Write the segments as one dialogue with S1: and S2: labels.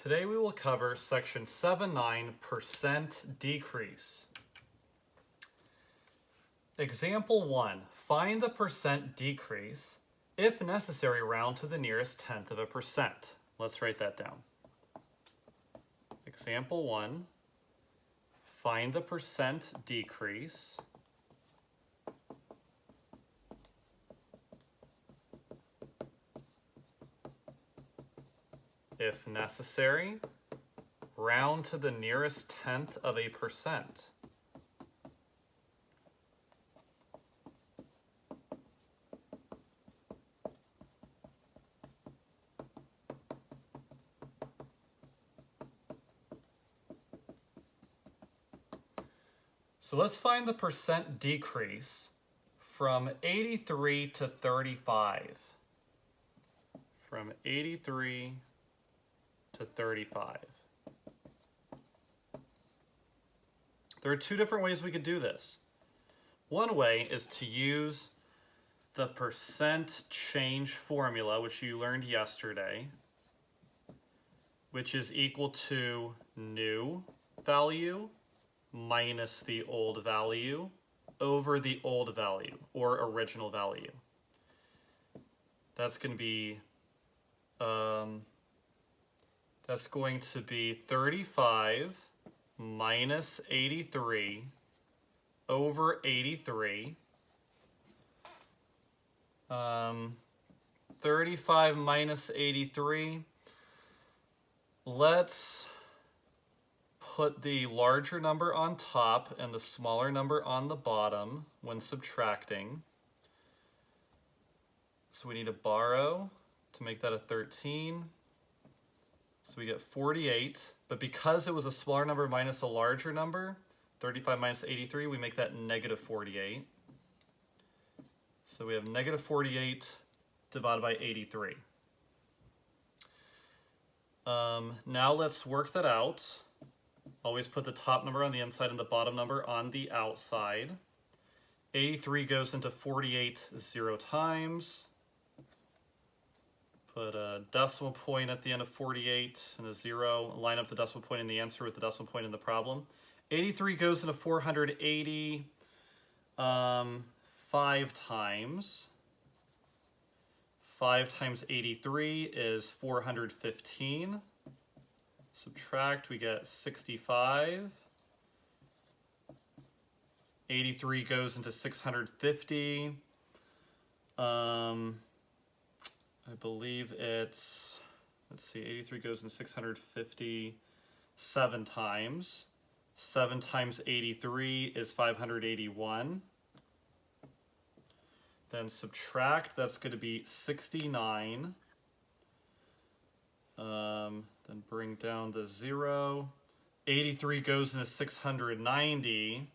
S1: Today we will cover section 7.9, percent decrease. Example 1, find the percent decrease. If necessary, round to the nearest tenth of a percent. Let's write that down. Example 1, find the percent decrease. If necessary, round to the nearest tenth of a percent. So let's find the percent decrease from 83 to 35. From 83 to 35. There are two different ways we could do this. One way is to use the percent change formula, which you learned yesterday, which is equal to new value minus the old value over the old value, or original value. That's going to be 35 minus 83 over 83. 35 minus 83. Let's put the larger number on top and the smaller number on the bottom when subtracting. So we need to borrow to make that a 13. So we get 48, but because it was a smaller number minus a larger number, 35 minus 83, we make that negative 48. So we have negative 48 divided by 83. Now let's work that out. Always put the top number on the inside and the bottom number on the outside. 83 goes into 48 0 times. Put a decimal point at the end of 48 and a 0. Line up the decimal point in the answer with the decimal point in the problem. 83 goes into 480 5 times. 5 times 83 is 415. Subtract, we get 65. 83 goes into 650. I believe it's, let's see, 83 goes into 650 7 times. 7 times 83 is 581. Then subtract, that's going to be 69. Then bring down the 0. 83 goes into 690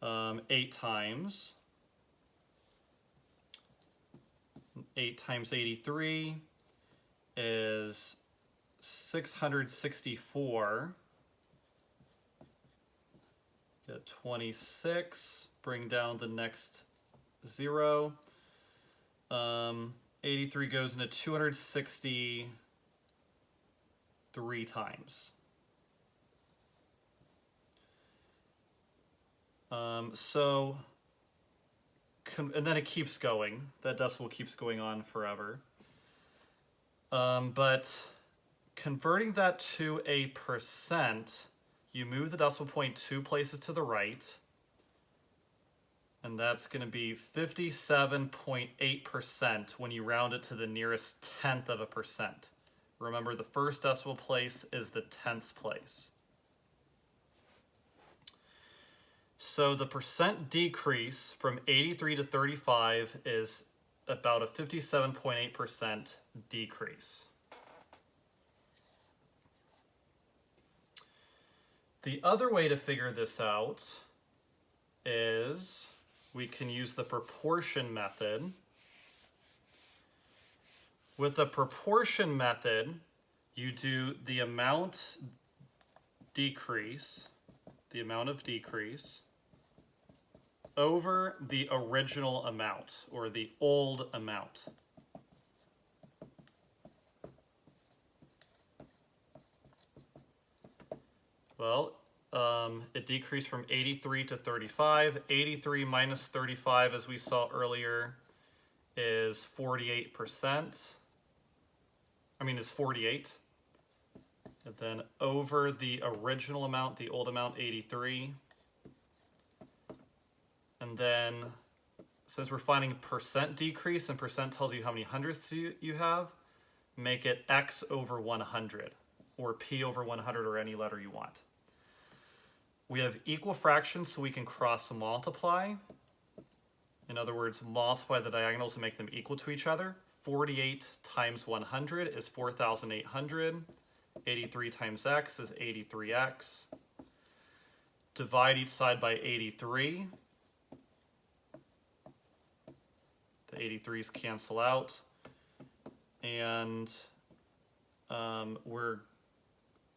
S1: 8 times. 8 times 83 is 664. Get 26. Bring down the next 0. 83 goes into 263 times. And then it keeps going. That decimal keeps going on forever. But converting that to a percent, you move the decimal point 2 places to the right, and that's going to be 57.8% when you round it to the nearest tenth of a percent. Remember, the first decimal place is the tenths place. So the percent decrease from 83 to 35 is about a 57.8% decrease. The other way to figure this out is we can use the proportion method. With the proportion method, you do the amount decrease, the amount of decrease, over the original amount, or the old amount. Well, it decreased from 83 to 35. 83 minus 35, as we saw earlier, is 48%. Is 48. And then over the original amount, the old amount, 83. And then, since we're finding percent decrease, and percent tells you how many hundredths you have, make it x over 100, or p over 100, or any letter you want. We have equal fractions, so we can cross multiply. In other words, multiply the diagonals and make them equal to each other. 48 times 100 is 4,800. 83 times x is 83x. Divide each side by 83. The 83s cancel out. And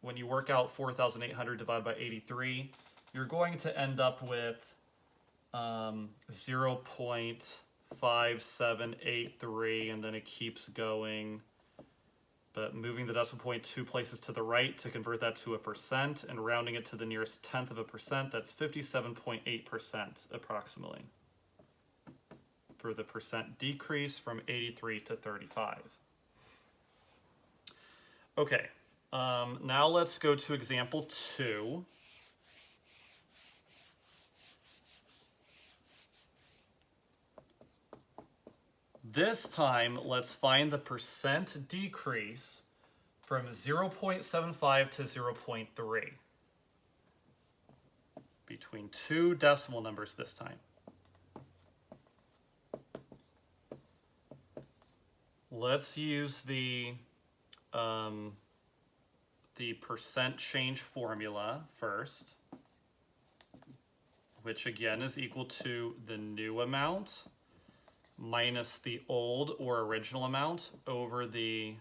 S1: when you work out 4,800 divided by 83, you're going to end up with 0.5783, and then it keeps going. But moving the decimal point 2 places to the right to convert that to a percent, and rounding it to the nearest tenth of a percent, that's 57.8% approximately for the percent decrease from 83 to 35. Okay, now let's go to example 2. This time, let's find the percent decrease from 0.75 to 0.3. Between two decimal numbers this time. Let's use the percent change formula first, which again is equal to the new amount minus the old or original amount over the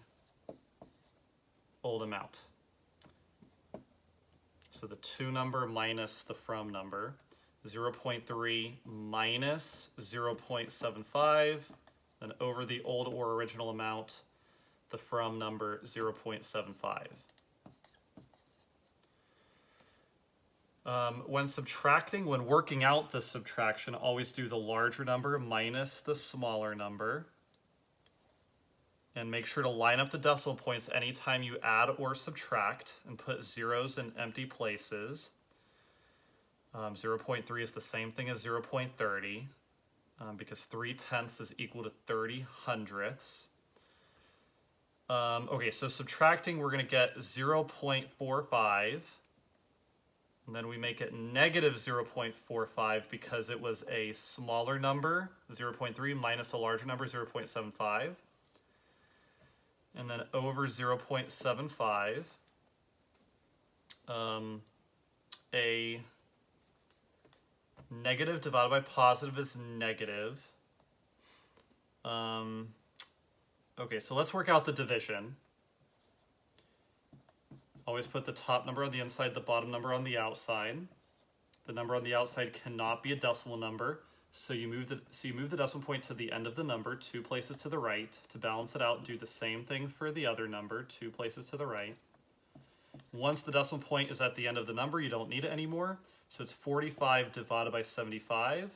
S1: old amount. So the to number minus the from number. 0.3 minus 0.75, then over the old or original amount, the from number 0.75. When working out the subtraction, always do the larger number minus the smaller number. And make sure to line up the decimal points anytime you add or subtract, and put zeros in empty places. 0.3 is the same thing as 0.30, because 3/10 is equal to 30 hundredths. Okay, so subtracting, we're going to get 0.45. And then we make it negative 0.45 because it was a smaller number, 0.3, minus a larger number, 0.75. And then over 0.75, a negative divided by positive is negative. Okay, so let's work out the division. Always put the top number on the inside, the bottom number on the outside. The number on the outside cannot be a decimal number, so you move the decimal point to the end of the number, 2 places to the right. To balance it out, do the same thing for the other number, 2 places to the right. Once the decimal point is at the end of the number, you don't need it anymore. So it's 45 divided by 75.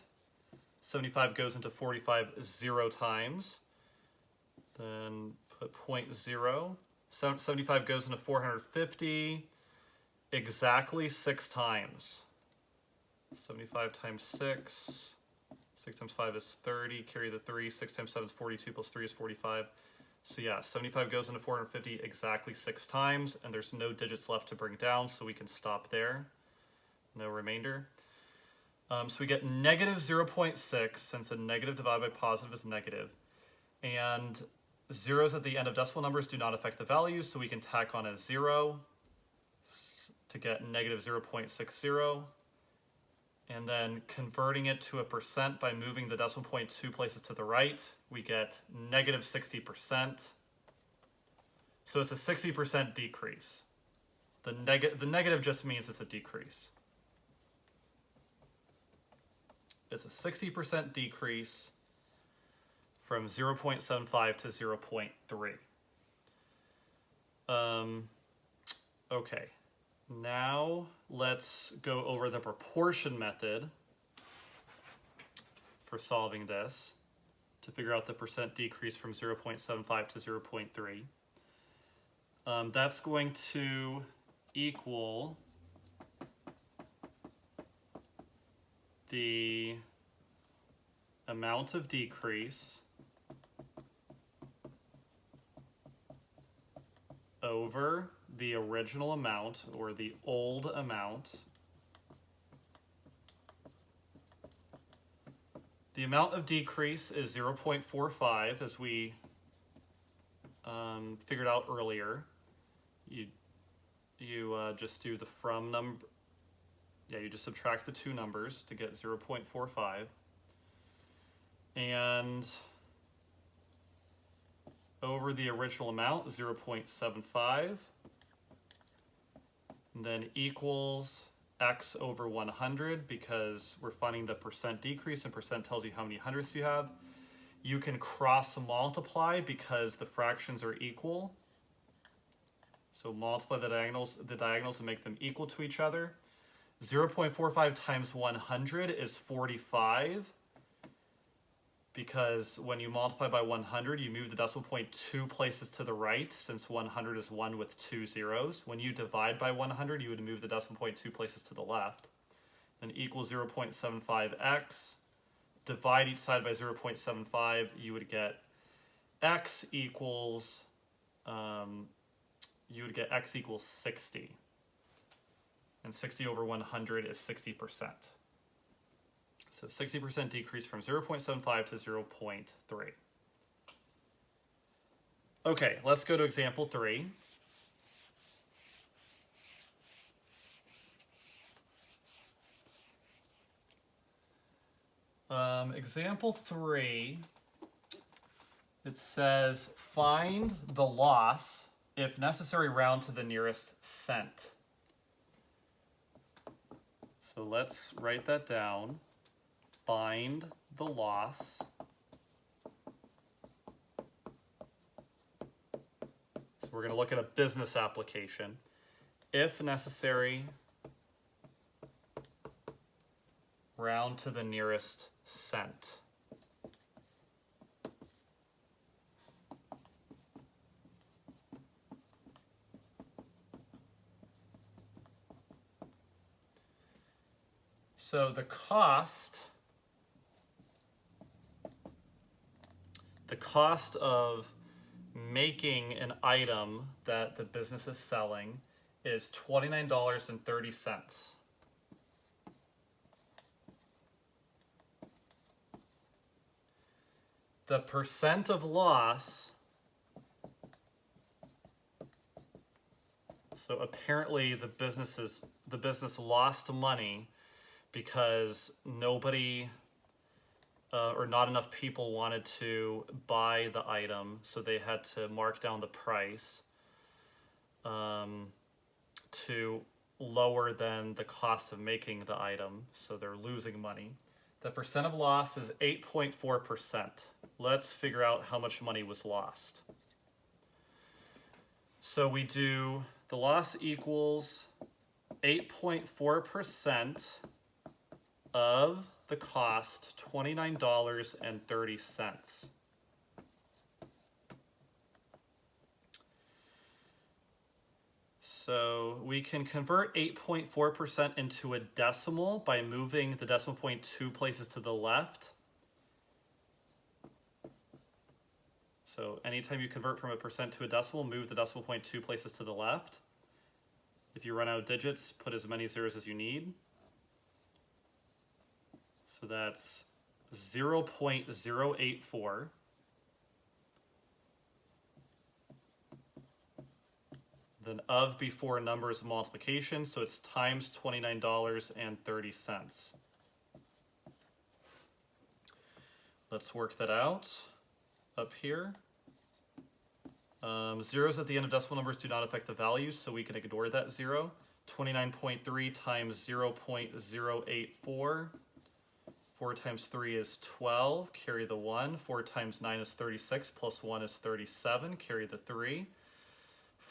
S1: 75 goes into 45 0 times. Then put 0.0. 75 goes into 450 exactly 6 times. 75 times 6. 6 times 5 is 30. Carry the 3. 6 times 7 is 42 plus 3 is 45. So yeah, 75 goes into 450 exactly 6 times, and there's no digits left to bring down, so we can stop there. No remainder. So we get negative 0.6, since a negative divided by positive is negative. And zeros at the end of decimal numbers do not affect the values, so we can tack on a 0 to get negative 0.60. And then converting it to a percent by moving the decimal point 2 places to the right, we get negative 60%. So it's a 60% decrease. The negative just means it's a decrease. It's a 60% decrease from 0.75 to 0.3. Okay. Now let's go over the proportion method for solving this to figure out the percent decrease from 0.75 to 0.3. That's going to equal the amount of decrease over the original amount, or the old amount. The amount of decrease is 0.45, as we figured out earlier. You just do the from number. Yeah, you just subtract the two numbers to get 0.45. And over the original amount, 0.75. And then equals x over 100, because we're finding the percent decrease, and percent tells you how many hundredths you have. You can cross multiply because the fractions are equal. So multiply the diagonals and make them equal to each other. 0.45 times 100 is 45, because when you multiply by 100, you move the decimal point 2 places to the right, since 100 is 1 with 2 zeros. When you divide by 100, you would move the decimal point 2 places to the left. Then equals 0.75x. Divide each side by 0.75, you would get x equals 60. And 60 over 100 is 60%. So 60% decrease from 0.75 to 0.3. Okay, let's go to example 3. Example 3, it says find the loss, if necessary round to the nearest cent. So let's write that down. Find the loss. So we're going to look at a business application. If necessary, round to the nearest cent. So the cost of making an item that the business is selling is $29.30. The percent of loss, so apparently the business lost money because nobody or not enough people wanted to buy the item, so they had to mark down the price to lower than the cost of making the item, so they're losing money. The percent of loss is 8.4%. Let's figure out how much money was lost. So we do the loss equals 8.4% of the cost, $29.30. So we can convert 8.4% into a decimal by moving the decimal point 2 places to the left. So anytime you convert from a percent to a decimal, move the decimal point 2 places to the left. If you run out of digits, put as many zeros as you need. So that's 0.084. Then of before numbers of multiplication, so it's times $29.30. Let's work that out up here. Zeros at the end of decimal numbers do not affect the values, so we can ignore that zero. 29.3 times 0.084. 4 times 3 is 12, carry the 1. 4 times 9 is 36, plus 1 is 37, carry the 3.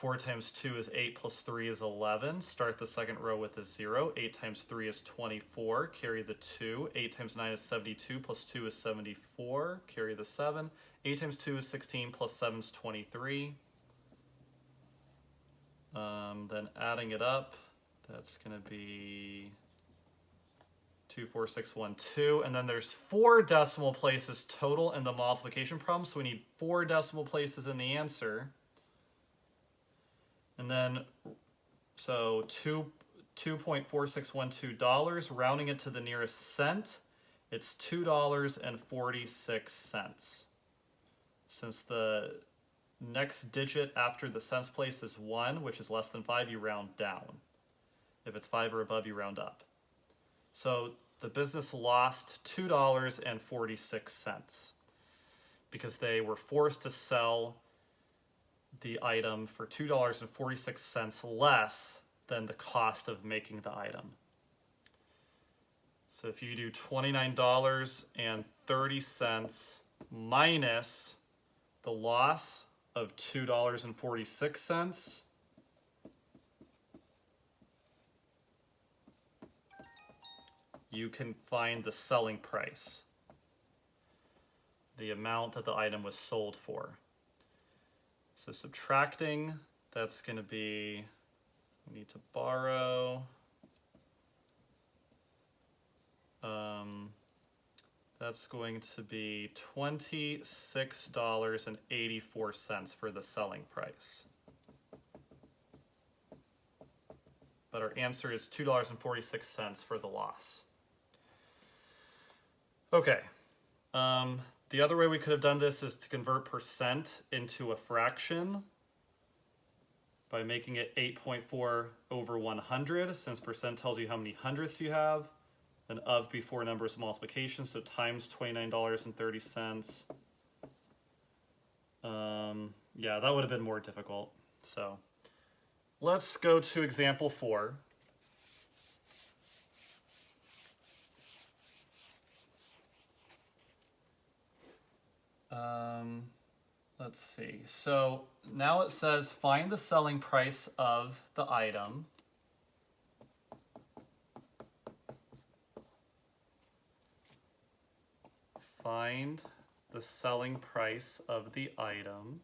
S1: 4 times 2 is 8 plus 3 is 11. Start the second row with a 0. 8 times 3 is 24. Carry the 2. 8 times 9 is 72 plus 2 is 74. Carry the 7. 8 times 2 is 16 plus 7 is 23. Then adding it up, that's going to be 24612, and then there's 4 decimal places total in the multiplication problem, so we need 4 decimal places in the answer. And then, so $2.4612, rounding it to the nearest cent, it's $2.46. Since the next digit after the cents place is 1, which is less than 5, you round down. If it's 5 or above, you round up. So the business lost $2.46 because they were forced to sell the item for $2.46 less than the cost of making the item. So if you do $29.30 minus the loss of $2.46, you can find the selling price, the amount that the item was sold for. So subtracting, that's going to be, we need to borrow, that's going to be $26.84 for the selling price. But our answer is $2.46 for the loss. Okay. The other way we could have done this is to convert percent into a fraction by making it 8.4 over 100, since percent tells you how many hundredths you have. Then of before numbers multiplication, so times $29.30. Yeah, that would have been more difficult. So let's go to example 4. Let's see. So now it says find the selling price of the item. Find the selling price of the item.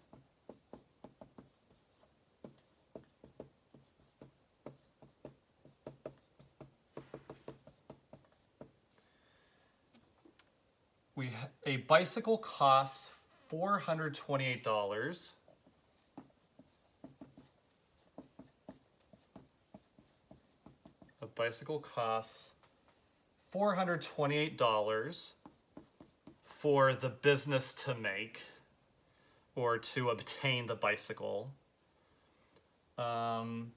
S1: A bicycle costs $428. A bicycle costs $428 for the business to make or to obtain the bicycle. And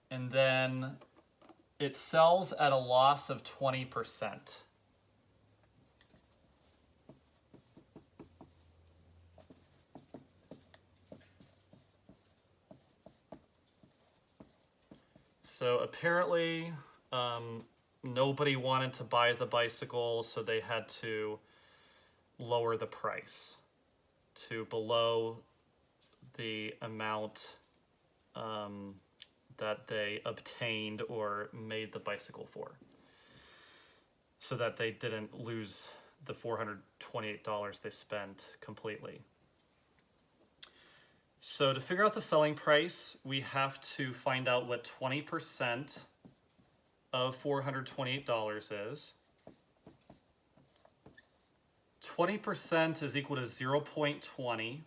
S1: then it sells at a loss of 20%. So apparently nobody wanted to buy the bicycle, so they had to lower the price to below the amount that they obtained or made the bicycle for, so that they didn't lose the $428 they spent completely. So to figure out the selling price, we have to find out what 20% of $428 is. 20% is equal to 0.20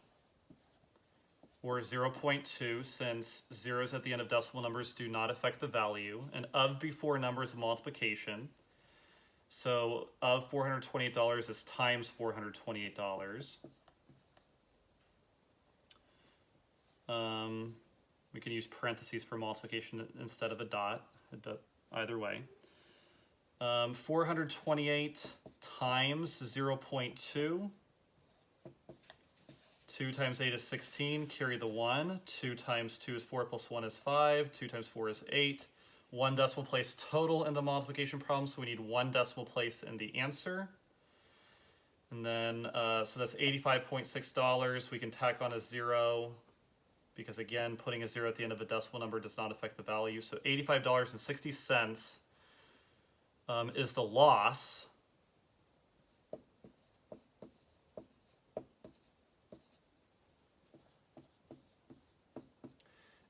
S1: or 0.2, since zeros at the end of decimal numbers do not affect the value, and of before numbers of multiplication. So of $428 is times $428. We can use parentheses for multiplication instead of a dot, either way. 428 times 0.2. 2 times 8 is 16, carry the 1. 2 times 2 is 4 plus 1 is 5. 2 times 4 is 8. 1 decimal place total in the multiplication problem, so we need 1 decimal place in the answer. And then, so that's $85.6. We can tack on a 0. because again, putting a 0 at the end of a decimal number does not affect the value. So $85.60 is the loss.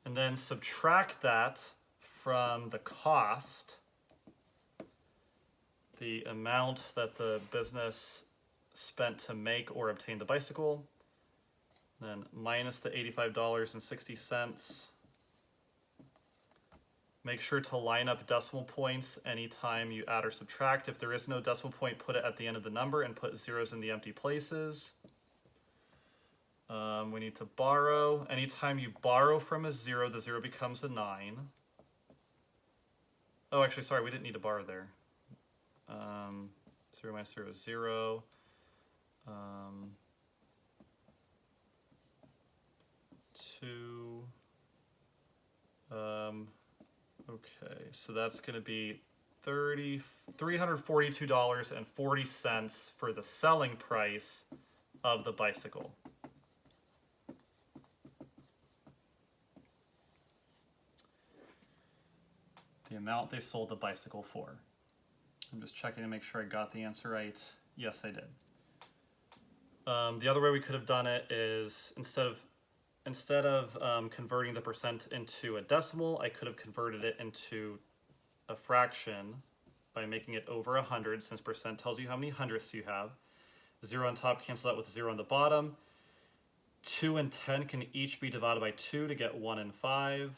S1: And then subtract that from the cost, the amount that the business spent to make or obtain the bicycle, then minus the $85.60. Make sure to line up decimal points anytime you add or subtract. If there is no decimal point, put it at the end of the number and put zeros in the empty places. We need to borrow. Anytime you borrow from a 0, the 0 becomes a 9. Oh, actually, sorry, we didn't need to borrow there. 0 minus 0 is 0. Okay, so that's going to be $342.40 for the selling price of the bicycle. The amount they sold the bicycle for. I'm just checking to make sure I got the answer right. Yes, I did. The other way we could have done it is instead of converting the percent into a decimal, I could have converted it into a fraction by making it over 100, since percent tells you how many hundredths you have. 0 on top cancel out with 0 on the bottom. 2 and 10 can each be divided by 2 to get 1 and 5.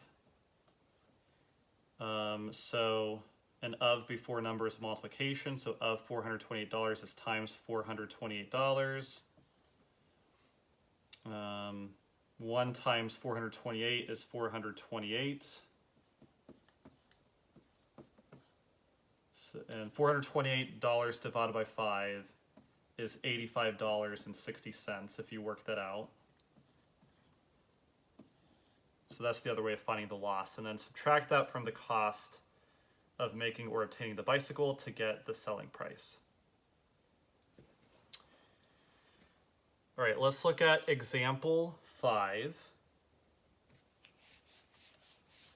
S1: So an of before number is multiplication, so of $428 is times $428. 1 times 428 is 428. So, and $428 divided by 5 is $85.60 if you work that out. So that's the other way of finding the loss. And then subtract that from the cost of making or obtaining the bicycle to get the selling price. All right, let's look at example 5.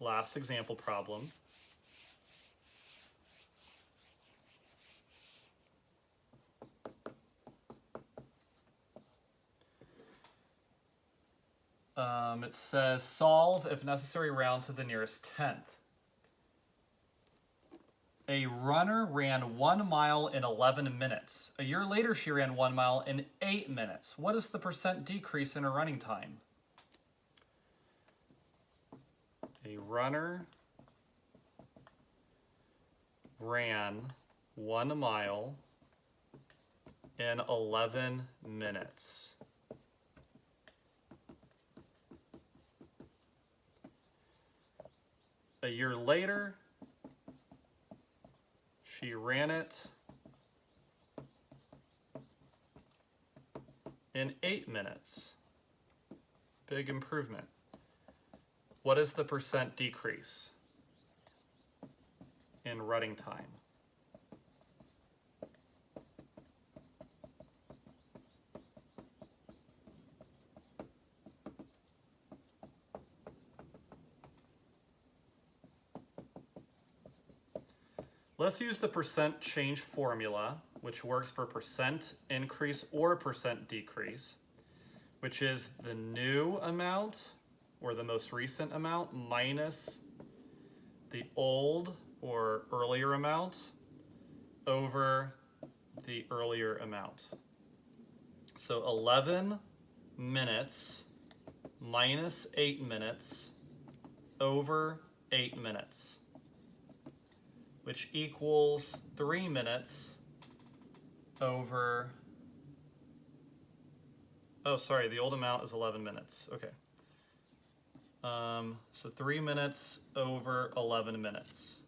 S1: Last example problem. It says solve, if necessary, round to the nearest tenth. A runner ran 1 mile in 11 minutes. A year later, she ran 1 mile in 8 minutes. What is the percent decrease in her running time? A runner ran 1 mile in 11 minutes. A year later, she ran it in 8 minutes. Big improvement. What is the percent decrease in running time? Let's use the percent change formula, which works for percent increase or percent decrease, which is the new amount or the most recent amount minus the old or earlier amount over the earlier amount. So 11 minutes minus 8 minutes over 8 minutes, which equals 3 minutes over, oh, sorry, the old amount is 11 minutes, okay. So 3 minutes over 11 minutes.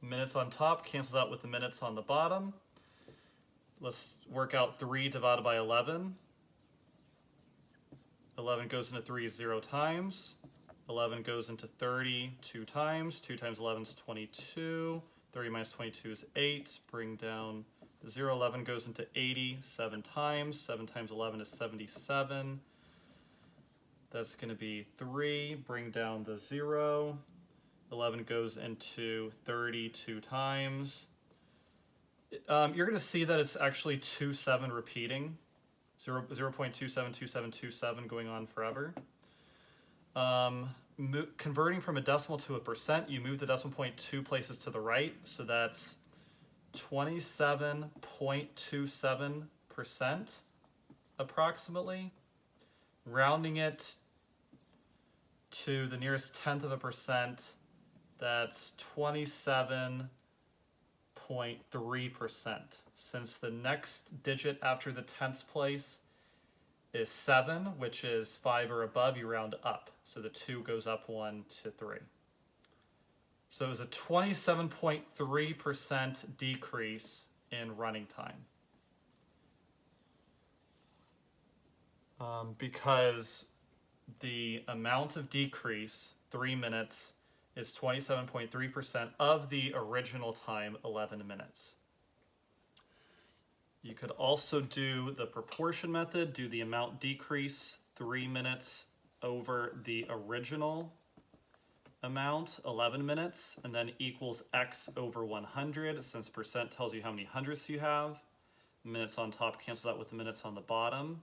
S1: Minutes on top cancels out with the minutes on the bottom. Let's work out 3 divided by 11. 11 goes into 3 0 times. 11 goes into 30 2 times. 2 times 11 is 22. 30 minus 22 is 8. Bring down The 0, 11 goes into 80 7 times. 7 times 11 is 77. That's going to be 3. Bring down the 0. 11 goes into 32 times. You're going to see that it's actually 2, 7 repeating. 0.272727 going on forever. Converting from a decimal to a percent, you move the decimal point 2 places to the right. So that's 27.27% approximately. Rounding it to the nearest tenth of a percent, that's 27.3%. Since the next digit after the tenths place is 7, which is 5 or above, you round up. So the 2 goes up 1 to 3. So it was a 27.3% decrease in running time. Because the amount of decrease, 3 minutes, is 27.3% of the original time, 11 minutes. You could also do the proportion method, do the amount decrease, 3 minutes over the original amount, 11 minutes, and then equals x over 100, since percent tells you how many hundredths you have. Minutes on top cancels out with the minutes on the bottom.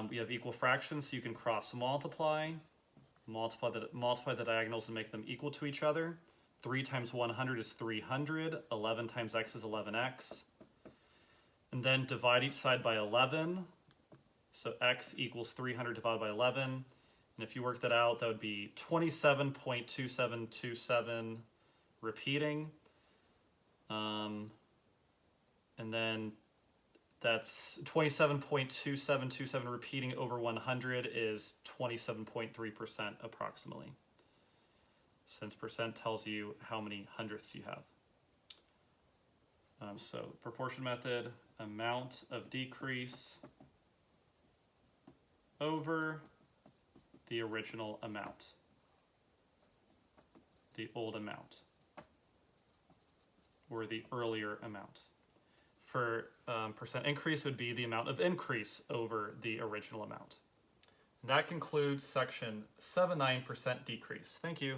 S1: We have equal fractions, so you can cross multiply the diagonals and make them equal to each other. 3 times 100 is 300, 11 times x is 11x. And then divide each side by 11, so x equals 300 divided by 11. And if you work that out, that would be 27.2727 repeating. And then that's 27.2727 repeating over 100 is 27.3% approximately, since percent tells you how many hundredths you have. So proportion method, amount of decrease over the original amount, the old amount, or the earlier amount. For percent increase would be the amount of increase over the original amount. That concludes section 79% decrease. Thank you.